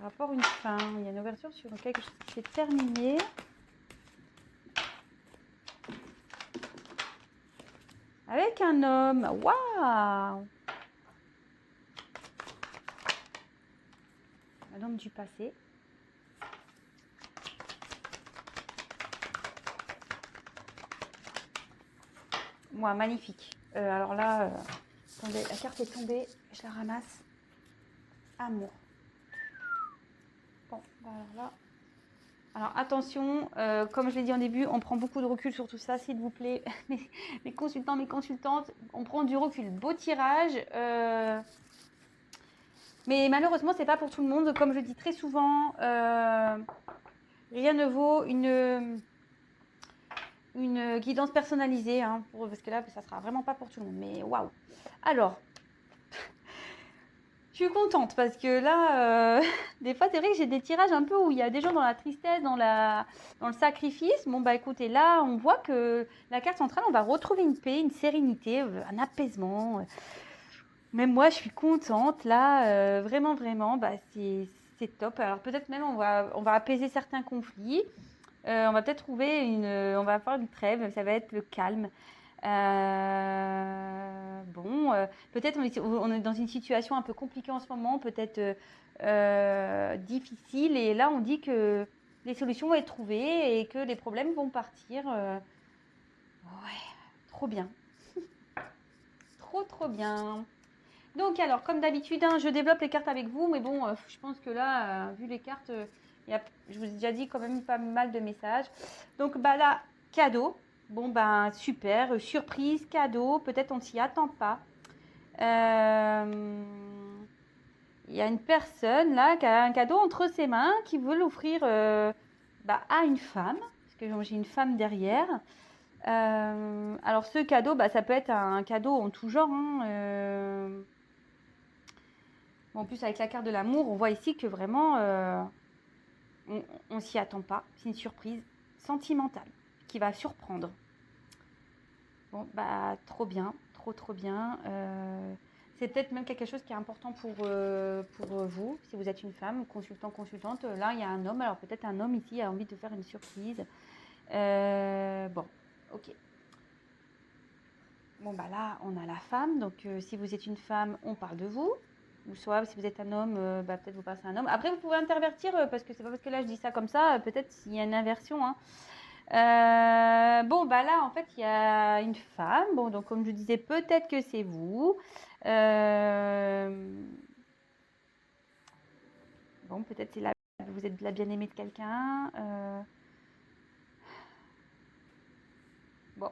par rapport à une fin. Il y a une ouverture sur quelque chose qui s'est terminé. Avec un homme. Waouh! Un homme du passé. Moi, magnifique. Alors là, attendez, la carte est tombée. Je la ramasse. Amour. Bon, alors là. Alors attention, comme je l'ai dit en début, on prend beaucoup de recul sur tout ça, s'il vous plaît. Mes consultants, mes consultantes, on prend du recul. Beau tirage. Mais malheureusement, c'est pas pour tout le monde. Comme je dis très souvent, rien ne vaut une guidance personnalisée, hein, parce que là, ça sera vraiment pas pour tout le monde. Mais waouh! Alors, je suis contente parce que là, des fois, c'est vrai que j'ai des tirages un peu où il y a des gens dans la tristesse, dans le sacrifice. Bon, bah écoutez, là, on voit que la carte centrale, on va retrouver une paix, une sérénité, un apaisement. Même moi, je suis contente. Là, vraiment, vraiment, bah, c'est top. Alors, peut-être même, on va apaiser certains conflits. On va peut-être trouver on va faire une trêve, ça va être le calme. Bon, peut-être on est dans une situation un peu compliquée en ce moment, peut-être difficile. Et là, on dit que les solutions vont être trouvées et que les problèmes vont partir. Ouais, trop bien. Trop, trop bien. Donc, alors, comme d'habitude, hein, je développe les cartes avec vous. Mais bon, je pense que là, vu les cartes, je vous ai déjà dit quand même pas mal de messages. Donc, bah là, cadeau. Bon, ben, super. Surprise, cadeau. Peut-être on ne s'y attend pas. Il y a une personne là qui a un cadeau entre ses mains qui veut l'offrir à une femme. Parce que j'ai une femme derrière. Alors, ce cadeau, bah, ça peut être un cadeau en tout genre. Hein, en plus, avec la carte de l'amour, on voit ici que vraiment, on s'y attend pas. C'est une surprise sentimentale qui va surprendre. Bon, bah, trop bien, trop, trop bien. C'est peut-être même quelque chose qui est important pour vous, si vous êtes une femme, consultant, consultante. Là, il y a un homme. Alors, peut-être un homme ici a envie de faire une surprise. Bon, ok. Bon, bah là, on a la femme. Donc, si vous êtes une femme, on parle de vous. Ou soit, si vous êtes un homme, peut-être vous passez un homme. Après, vous pouvez intervertir, parce que c'est pas parce que là, je dis ça comme ça. Peut-être s'il y a une inversion. Hein. Bon, bah là, en fait, il y a une femme. Bon, donc, comme je disais, peut-être que c'est vous. Bon, peut-être vous êtes la bien-aimée de quelqu'un. Bon,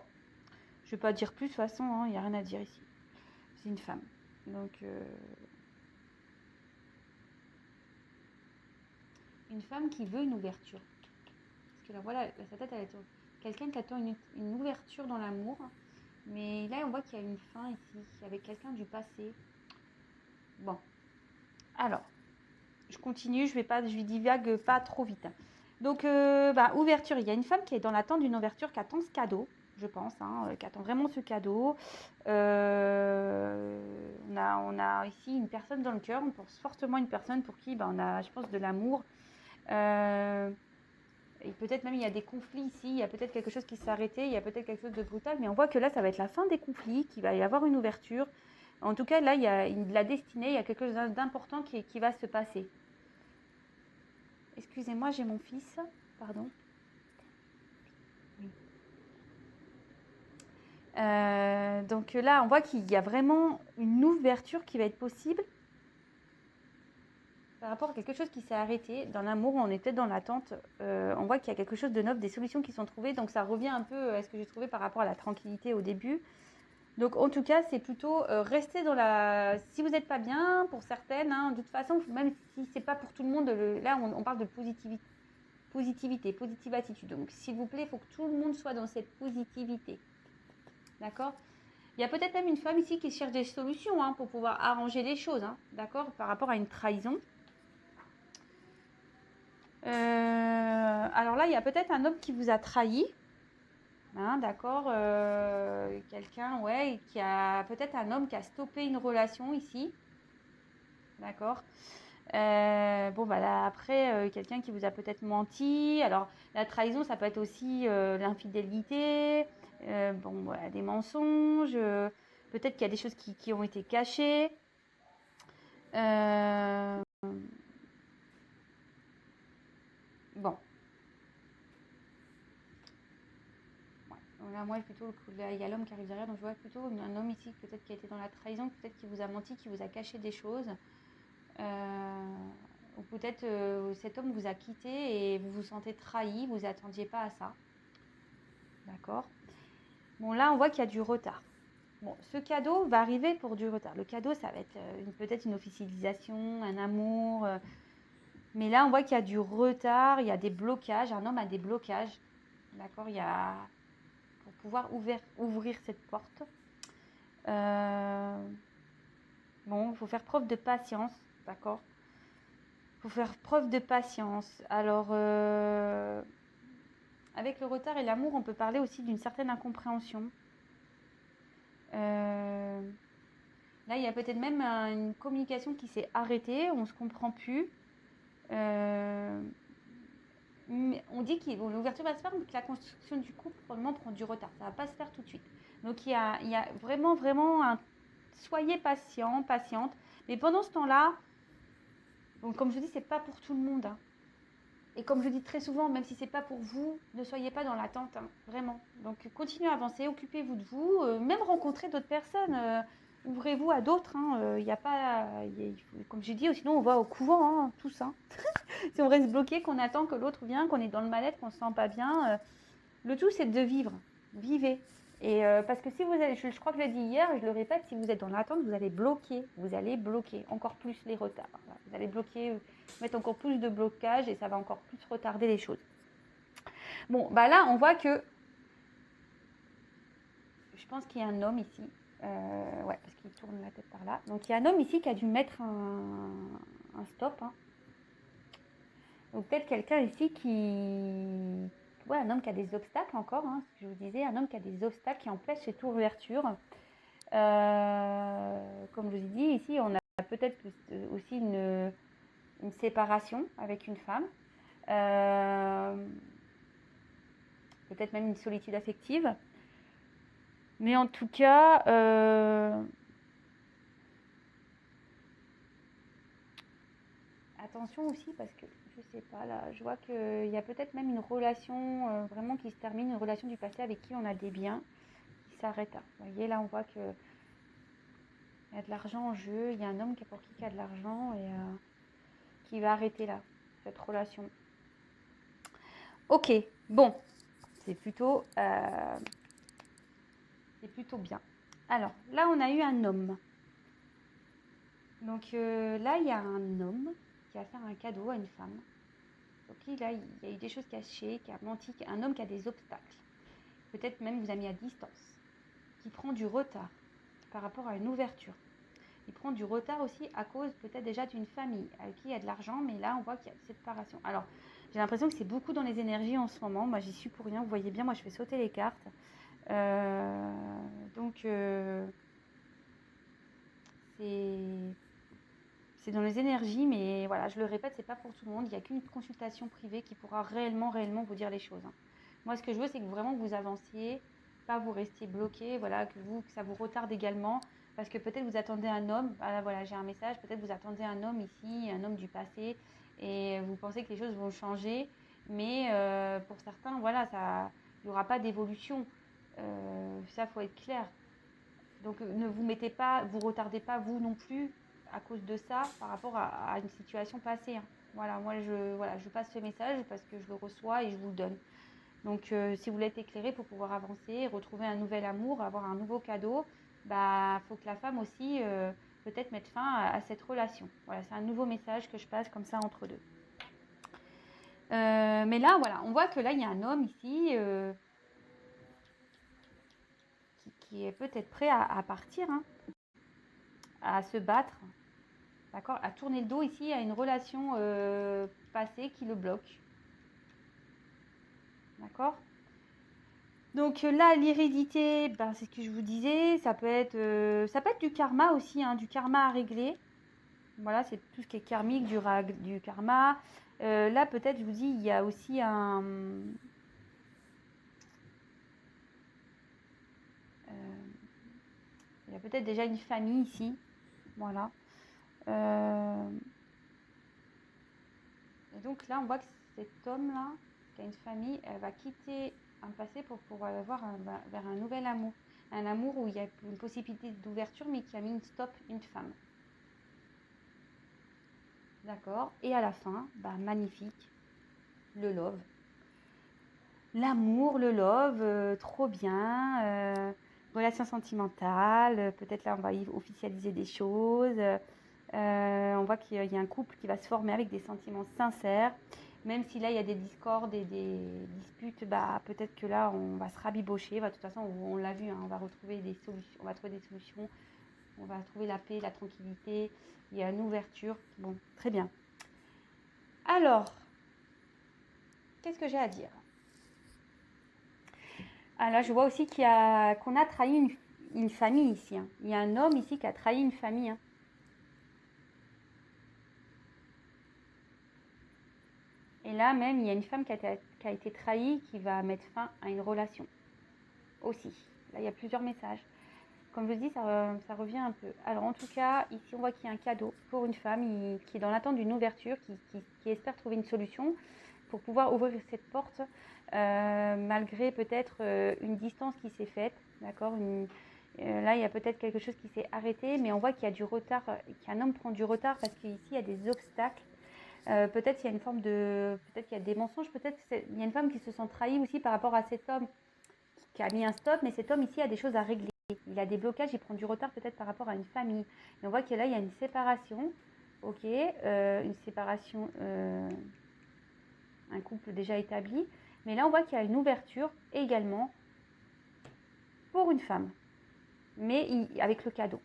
je vais pas dire plus, de toute façon, hein, il n'y a rien à dire ici. C'est une femme. Donc, une femme qui veut une ouverture. Parce que là, voilà, sa tête, elle est quelqu'un qui attend une ouverture dans l'amour. Mais là, on voit qu'il y a une fin ici, avec quelqu'un du passé. Bon. Alors, je continue, je lui divague pas trop vite. Donc, ouverture. Il y a une femme qui est dans l'attente d'une ouverture, qui attend ce cadeau, je pense, hein, qui attend vraiment ce cadeau. On a ici une personne dans le cœur, on pense fortement à une personne pour qui on a, je pense, de l'amour. Et peut-être même il y a des conflits ici, il y a peut-être quelque chose qui s'est arrêté, il y a peut-être quelque chose de brutal, mais on voit que là, ça va être la fin des conflits, qu'il va y avoir une ouverture. En tout cas, là, il y a de la destinée, il y a quelque chose d'important qui va se passer. Excusez-moi, j'ai mon fils, pardon. Oui. Donc là, on voit qu'il y a vraiment une ouverture qui va être possible par rapport à quelque chose qui s'est arrêté. Dans l'amour, on est peut-être dans l'attente. On voit qu'il y a quelque chose de neuf, des solutions qui sont trouvées. Donc ça revient un peu à ce que j'ai trouvé par rapport à la tranquillité au début. Donc en tout cas, c'est plutôt rester dans la... Si vous n'êtes pas bien, pour certaines, hein, de toute façon, même si c'est pas pour tout le monde, là on parle de positivité, positive attitude. Donc s'il vous plaît, il faut que tout le monde soit dans cette positivité. D'accord ? Il y a peut-être même une femme ici qui cherche des solutions, hein, pour pouvoir arranger les choses, hein, d'accord, par rapport à une trahison. Alors là, il y a peut-être un homme qui vous a trahi. Hein, d'accord, quelqu'un, ouais, qui a peut-être un homme qui a stoppé une relation ici. D'accord. Bon, bah là, après, quelqu'un qui vous a peut-être menti. Alors, la trahison, ça peut être aussi l'infidélité, bon, voilà, des mensonges. Peut-être qu'il y a des choses qui ont été cachées. Euh, bon, ouais. Donc là, moi, plutôt, là, il y a l'homme qui arrive derrière, donc je vois plutôt un homme ici, peut-être qui a été dans la trahison, peut-être qui vous a menti, qui vous a caché des choses. Ou peut-être cet homme vous a quitté et vous vous sentez trahi, vous attendiez pas à ça. D'accord. Bon, là, on voit qu'il y a du retard. Bon, ce cadeau va arriver pour du retard. Le cadeau, ça va être peut-être une officialisation, un amour. Mais là, on voit qu'il y a du retard, il y a des blocages. Un homme a des blocages. D'accord. Il y a pour pouvoir ouvrir cette porte. Bon, il faut faire preuve de patience. D'accord. Il faut faire preuve de patience. Alors, avec le retard et l'amour, on peut parler aussi d'une certaine incompréhension. Là, il y a peut-être même une communication qui s'est arrêtée, on ne se comprend plus. On dit que l'ouverture va se faire, mais que la construction du couple probablement prend du retard. Ça ne va pas se faire tout de suite. Donc, il y a vraiment, vraiment soyez patient, patiente. Mais pendant ce temps-là, donc, comme je dis, c'est pas pour tout le monde. Hein. Et comme je dis très souvent, même si c'est pas pour vous, ne soyez pas dans l'attente, hein, vraiment. Donc continuez à avancer, occupez-vous de vous, même rencontrez d'autres personnes, ouvrez-vous à d'autres. Il n'y a pas, comme j'ai dit, sinon on va au couvent, hein, tous. Hein. Si on reste bloqué, qu'on attend que l'autre vienne, qu'on est dans le mal-être, qu'on se sent pas bien, le tout c'est de vivre, vivez. Et parce que si vous allez, je crois que je l'ai dit hier, et je le répète, si vous êtes dans l'attente, vous allez bloquer encore plus les retards. Voilà. Vous allez bloquer, mettre encore plus de blocage et ça va encore plus retarder les choses. Bon, bah là, on voit que je pense qu'il y a un homme ici. Ouais, parce qu'il tourne la tête par là. Donc il y a un homme ici qui a dû mettre un stop. Hein. Donc peut-être quelqu'un ici qui... Ouais, un homme qui a des obstacles encore, hein, ce que je vous disais, un homme qui a des obstacles qui empêchent cette ouverture. Comme je vous ai dit, ici, on a peut-être aussi une séparation avec une femme. Peut-être même une solitude affective. Mais en tout cas, attention aussi parce que je sais pas là, je vois qu'il y a peut-être même une relation vraiment qui se termine, une relation du passé avec qui on a des biens qui s'arrête là. Vous voyez là, on voit que il y a de l'argent en jeu, il y a un homme pour qui a de l'argent et qui va arrêter là cette relation. Ok, bon, c'est plutôt bien. Alors là, on a eu un homme. Donc là, il y a un homme qui a fait un cadeau à une femme. Donc là, il y a eu des choses cachées, qui a menti, un homme qui a des obstacles. Peut-être même vous a mis à distance, qui prend du retard par rapport à une ouverture. Il prend du retard aussi à cause peut-être déjà d'une famille avec qui il y a de l'argent, mais là on voit qu'il y a une séparation. Alors j'ai l'impression que c'est beaucoup dans les énergies en ce moment. Moi j'y suis pour rien, vous voyez bien, moi je fais sauter les cartes. Donc c'est dans les énergies, mais voilà, je le répète, c'est pas pour tout le monde. Il n'y a qu'une consultation privée qui pourra réellement vous dire les choses. Hein. Moi, ce que je veux, c'est que vraiment vous avanciez, pas vous restiez bloqué, voilà, que ça vous retarde également, parce que peut-être vous attendez un homme. Voilà, j'ai un message. Peut-être vous attendez un homme ici, un homme du passé, et vous pensez que les choses vont changer, mais pour certains, voilà, il n'y aura pas d'évolution. Ça, faut être clair. Donc ne vous mettez pas, vous retardez pas vous non plus à cause de ça par rapport à une situation passée. Hein. Voilà, moi je passe ce message parce que je le reçois et je vous le donne. Donc si vous voulez être éclairé pour pouvoir avancer, retrouver un nouvel amour, avoir un nouveau cadeau, bah faut que la femme aussi peut-être mette fin à cette relation. Voilà, c'est un nouveau message que je passe comme ça entre deux. Mais là, voilà, on voit que là il y a un homme ici qui est peut-être prêt à partir, hein, à se battre. D'accord, à tourner le dos ici à une relation passée qui le bloque. D'accord. Donc là, l'hérédité, ben, c'est ce que je vous disais, ça peut être du karma aussi, hein, du karma à régler. Voilà, c'est tout ce qui est karmique, du karma. Là, peut-être, je vous dis, il y a aussi il y a peut-être déjà une famille ici. Voilà. Et donc là, on voit que cet homme-là, qui a une famille, elle va quitter un passé pour pouvoir avoir vers un nouvel amour. Un amour où il y a une possibilité d'ouverture, mais qui a mis une stop, une femme. D'accord. Et à la fin, bah, magnifique, le love. L'amour, le love, trop bien. Relation sentimentale, peut-être là on va officialiser des choses. On voit qu'il y a un couple qui va se former avec des sentiments sincères. Même si là il y a des discordes et des disputes, bah, peut-être que là on va se rabibocher. Bah, de toute façon, on l'a vu, hein, on va retrouver des solutions, on va trouver des solutions, on va trouver la paix, la tranquillité. Il y a une ouverture. Bon, très bien. Alors, qu'est-ce que j'ai à dire? Ah là, je vois aussi qu'on a trahi une famille ici, hein. Il y a un homme ici qui a trahi une famille, hein. Et là même, il y a une femme qui a été trahie, qui va mettre fin à une relation aussi. Là, il y a plusieurs messages. Comme je vous dis, ça revient un peu. Alors en tout cas, ici, on voit qu'il y a un cadeau pour une femme qui est dans l'attente d'une ouverture, qui espère trouver une solution pour pouvoir ouvrir cette porte, malgré peut-être une distance qui s'est faite, d'accord. Là, il y a peut-être quelque chose qui s'est arrêté, mais on voit qu'il y a du retard, qu'un homme prend du retard parce qu'ici, il y a des obstacles. Peut-être il y a une forme peut-être qu'il y a des mensonges, peut-être il y a une femme qui se sent trahie aussi par rapport à cet homme qui a mis un stop, mais cet homme ici a des choses à régler. Il a des blocages, il prend du retard peut-être par rapport à une famille. Et on voit que là, il y a une séparation, ok, une séparation, un couple déjà établi. Mais là, on voit qu'il y a une ouverture également pour une femme, mais avec le cadeau.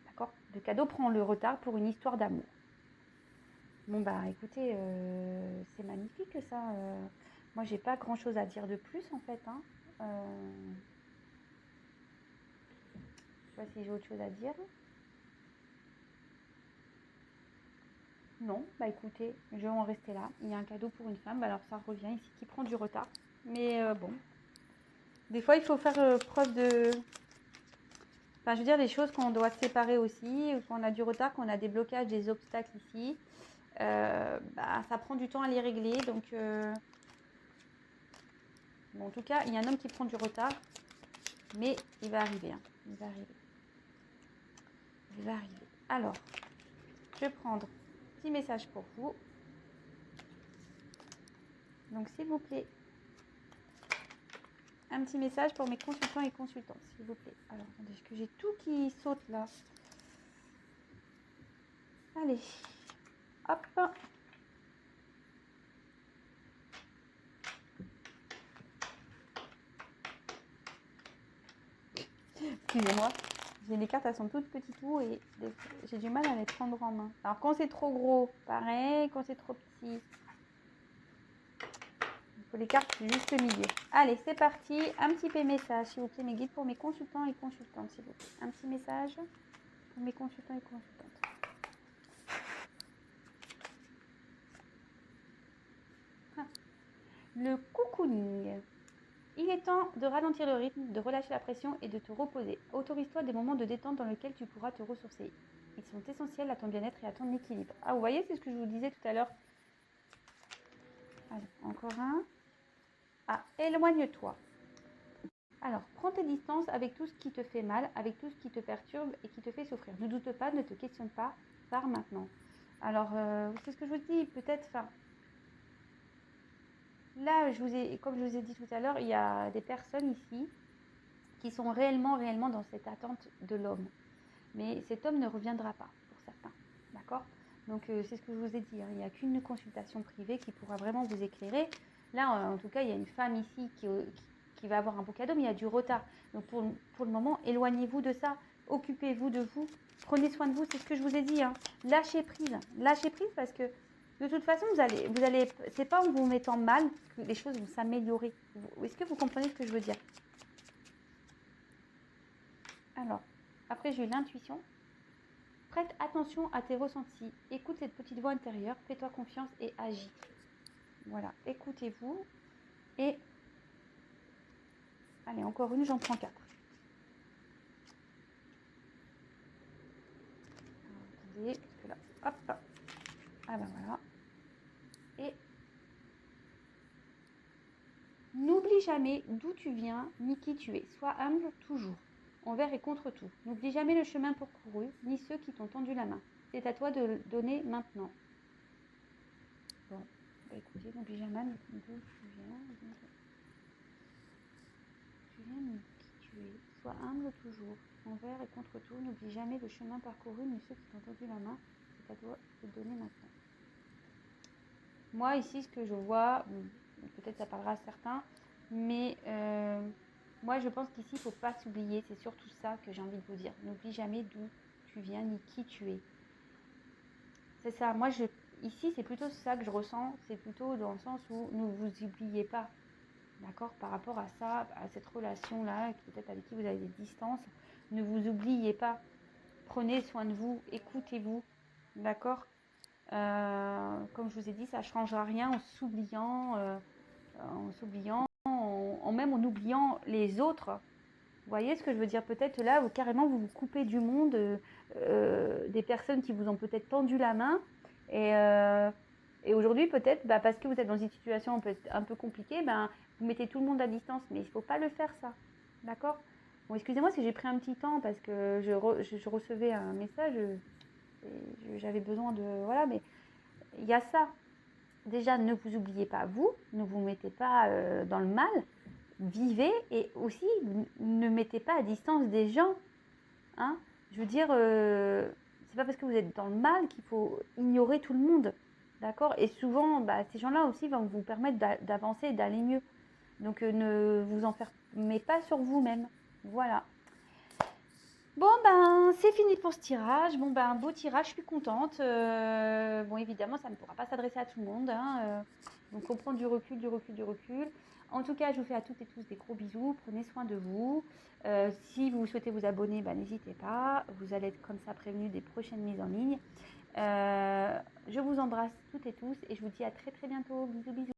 D'accord. Le cadeau prend le retard pour une histoire d'amour. Bon, bah écoutez, c'est magnifique ça. Moi, j'ai pas grand chose à dire de plus en fait, hein. Je sais pas si j'ai autre chose à dire. Non, bah écoutez, je vais en rester là. Il y a un cadeau pour une femme, alors ça revient ici qui prend du retard. Mais bon, des fois il faut faire preuve de... Enfin, je veux dire, des choses qu'on doit se séparer aussi, ou qu'on a du retard, qu'on a des blocages, des obstacles ici. Bah, ça prend du temps à les régler, donc... Bon, en tout cas, il y a un homme qui prend du retard, mais il va arriver, hein. Il va arriver. Il va arriver. Alors, je vais prendre un petit message pour vous. Donc, s'il vous plaît, un petit message pour mes consultants et consultantes, s'il vous plaît. Alors, attendez, est-ce que j'ai tout qui saute là? Allez, hop. Excusez-moi, les cartes, elles sont toutes petites et j'ai du mal à les prendre en main. Alors, quand c'est trop gros, pareil, quand c'est trop petit, il faut les cartes juste au milieu. Allez, c'est parti. Un petit peu message, s'il vous plaît, mes guides pour mes consultants et consultantes, s'il vous plaît. Un petit message pour mes consultants et consultantes. Ah. Le cocooning. Il est temps de ralentir le rythme, de relâcher la pression et de te reposer. Autorise-toi des moments de détente dans lesquels tu pourras te ressourcer. Ils sont essentiels à ton bien-être et à ton équilibre. Ah, vous voyez, c'est ce que je vous disais tout à l'heure. Allez, encore un. Ah, éloigne-toi. Alors, prends tes distances avec tout ce qui te fait mal, avec tout ce qui te perturbe et qui te fait souffrir. Ne doute pas, ne te questionne pas, pars maintenant. Alors, c'est ce que je vous dis, peut-être, là, comme je vous ai dit tout à l'heure, il y a des personnes ici qui sont réellement dans cette attente de l'homme. Mais cet homme ne reviendra pas, pour certains. D'accord. Donc, c'est ce que je vous ai dit, hein. Il n'y a qu'une consultation privée qui pourra vraiment vous éclairer. Là, en tout cas, il y a une femme ici qui va avoir un beau cadeau, mais il y a du retard. Donc, pour le moment, éloignez-vous de ça. Occupez-vous de vous. Prenez soin de vous, c'est ce que je vous ai dit, hein. Lâchez prise. Lâchez prise parce que de toute façon, c'est pas en vous mettant mal que les choses vont s'améliorer. Est-ce que vous comprenez ce que je veux dire? Alors, après, j'ai eu l'intuition. Prête attention à tes ressentis. Écoute cette petite voix intérieure. Fais-toi confiance et agis. Voilà, écoutez-vous. Et allez, encore une, j'en prends 4. Alors, attendez, parce que là, hop. Ah ben voilà. Et n'oublie jamais d'où tu viens ni qui tu es. Sois humble toujours, envers et contre tout. N'oublie jamais le chemin parcouru, ni ceux qui t'ont tendu la main. C'est à toi de le donner maintenant. Bon, bah écoutez, n'oublie jamais d'où tu viens ni qui tu es. Sois humble toujours, envers et contre tout. N'oublie jamais le chemin parcouru, ni ceux qui t'ont tendu la main. C'est à toi de le donner maintenant. Moi, ici, ce que je vois, peut-être ça parlera à certains, mais moi, je pense qu'ici, il ne faut pas s'oublier. C'est surtout ça que j'ai envie de vous dire. N'oublie jamais d'où tu viens ni qui tu es. C'est ça. Moi, ici, c'est plutôt ça que je ressens. C'est plutôt dans le sens où ne vous oubliez pas. D'accord? Par rapport à ça, à cette relation-là, peut-être avec qui vous avez des distances, ne vous oubliez pas. Prenez soin de vous, écoutez-vous. D'accord? Comme je vous ai dit, ça ne changera rien en s'oubliant, même en oubliant les autres. Vous voyez ce que je veux dire? Peut-être là, carrément, vous vous coupez du monde, des personnes qui vous ont peut-être tendu la main. Et aujourd'hui, peut-être, parce que vous êtes dans une situation un peu compliquée, vous mettez tout le monde à distance. Mais il ne faut pas le faire, ça. D'accord? Bon, excusez-moi si j'ai pris un petit temps parce que je recevais un message. J'avais besoin de... Voilà, mais il y a ça. Déjà, ne vous oubliez pas vous, ne vous mettez pas dans le mal, vivez et aussi ne mettez pas à distance des gens. Hein. Je veux dire, c'est pas parce que vous êtes dans le mal qu'il faut ignorer tout le monde. D'accord? Et souvent, ces gens-là aussi vont vous permettre d'avancer et d'aller mieux. Donc, ne vous enfermez pas sur vous-même. Voilà. Bon, c'est fini pour ce tirage. Bon, beau tirage, je suis contente. Bon, évidemment, ça ne pourra pas s'adresser à tout le monde. Hein, donc, on prend du recul. En tout cas, je vous fais à toutes et tous des gros bisous. Prenez soin de vous. Si vous souhaitez vous abonner, n'hésitez pas. Vous allez être comme ça prévenus des prochaines mises en ligne. Je vous embrasse toutes et tous et je vous dis à très très bientôt. Bisous, bisous.